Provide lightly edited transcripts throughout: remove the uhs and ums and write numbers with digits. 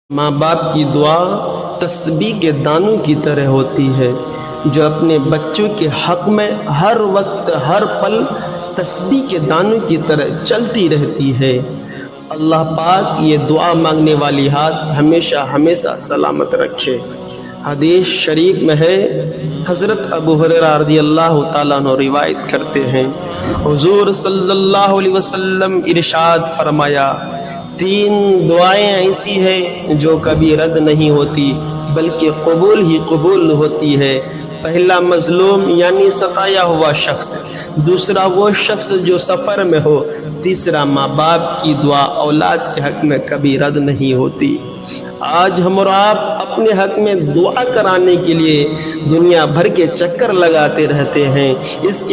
ماں باپ کی دعا تسبیح کے دانوں کی طرح ہوتی ہے جو اپنے بچوں کے حق میں ہر وقت ہر پل تسبیح کے دانوں کی طرح چلتی رہتی ہے۔ اللہ پاک یہ دعا مانگنے والی ہاتھ ہمیشہ ہمیشہ سلامت رکھے۔ حدیث شریف میں ہے، حضرت ابو ہریرہ رضی اللہ تعالیٰ عنہ روایت کرتے ہیں، حضور صلی اللہ علیہ وسلم ارشاد فرمایا، 3 دعائیں ایسی ہیں جو کبھی رد نہیں ہوتی بلکہ قبول ہی قبول ہوتی ہے۔ پہلا مظلوم یعنی ستایا ہوا شخص، دوسرا وہ شخص جو سفر میں ہو، تیسرا ماں باپ کی دعا اولاد کے حق میں کبھی رد نہیں ہوتی۔ آج ہم اور آپ اپنے حق میں دعا کرانے کے لیے دنیا بھر کے چکر لگاتے رہتے ہیں، اس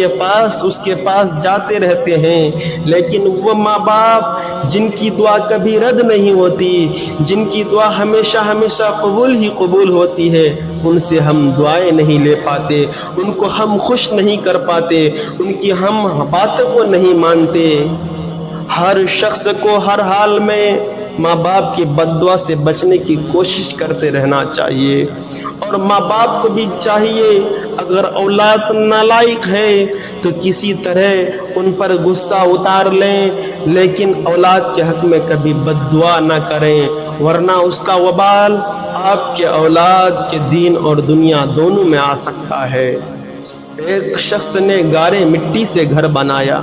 کے پاس جاتے رہتے ہیں، لیکن وہ ماں باپ جن کی دعا کبھی رد نہیں ہوتی، جن کی دعا ہمیشہ ہمیشہ قبول ہی قبول ہوتی ہے، ان سے ہم دعائیں نہیں لے پاتے، ان کو ہم خوش نہیں کر پاتے، ان کی ہم باتوں کو نہیں مانتے۔ ہر شخص کو ہر حال میں ماں باپ کی بد دعا سے بچنے کی کوشش کرتے رہنا چاہیے، اور ماں باپ کو بھی چاہیے اگر اولاد نالائق ہے تو کسی طرح ان پر غصہ اتار لیں، لیکن اولاد کے حق میں کبھی بد دعا نہ کریں، ورنہ اس کا وبال آپ کے اولاد کے دین اور دنیا دونوں میں آ سکتا ہے۔ ایک شخص نے گارے مٹی سے گھر بنایا،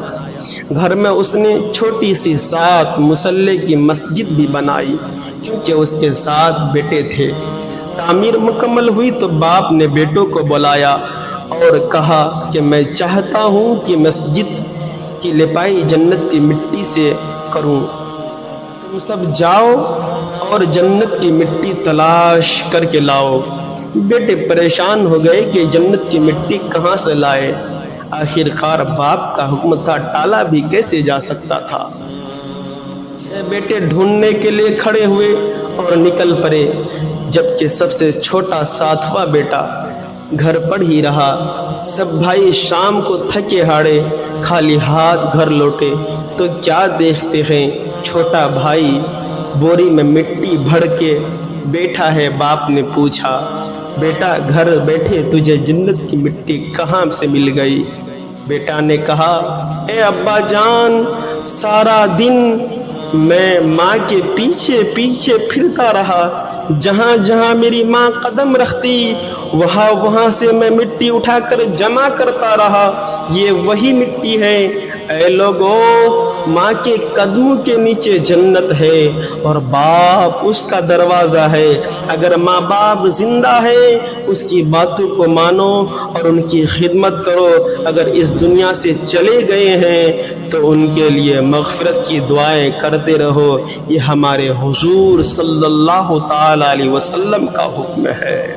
گھر میں اس نے چھوٹی سی 7 مصلے کی مسجد بھی بنائی، کیونکہ اس کے 7 بیٹے تھے۔ تعمیر مکمل ہوئی تو باپ نے بیٹوں کو بلایا اور کہا کہ میں چاہتا ہوں کہ مسجد کی لپائی جنت کی مٹی سے کروں، تم سب جاؤ اور جنت کی مٹی تلاش کر کے لاؤ۔ بیٹے پریشان ہو گئے کہ جنت کی مٹی کہاں سے لائے، آخر کار باپ کا حکم تھا، ٹالا بھی کیسے جا سکتا تھا۔ 6 بیٹے ڈھونڈنے کے لیے کھڑے ہوئے اور نکل پڑے، جبکہ سب سے چھوٹا 7واں بیٹا گھر پر ہی رہا۔ سب بھائی شام کو تھکے ہارے خالی ہاتھ گھر لوٹے تو کیا دیکھتے ہیں، چھوٹا بھائی بوری میں مٹی بھر کے بیٹھا ہے۔ باپ نے پوچھا، بیٹا گھر بیٹھے تجھے جنت کی مٹی کہاں سے مل گئی؟ بیٹا نے کہا، اے ابا جان، سارا دن میں ماں کے پیچھے پیچھے پھرتا رہا، جہاں جہاں میری ماں قدم رکھتی وہاں سے میں مٹی اٹھا کر جمع کرتا رہا، یہ وہی مٹی ہے۔ اے لوگو، ماں کے قدموں کے نیچے جنت ہے اور باپ اس کا دروازہ ہے۔ اگر ماں باپ زندہ ہے اس کی باتوں کو مانو اور ان کی خدمت کرو، اگر اس دنیا سے چلے گئے ہیں تو ان کے لیے مغفرت کی دعائیں کرتے رہو۔ یہ ہمارے حضور صلی اللہ تعالی علیہ وسلم کا حکم ہے۔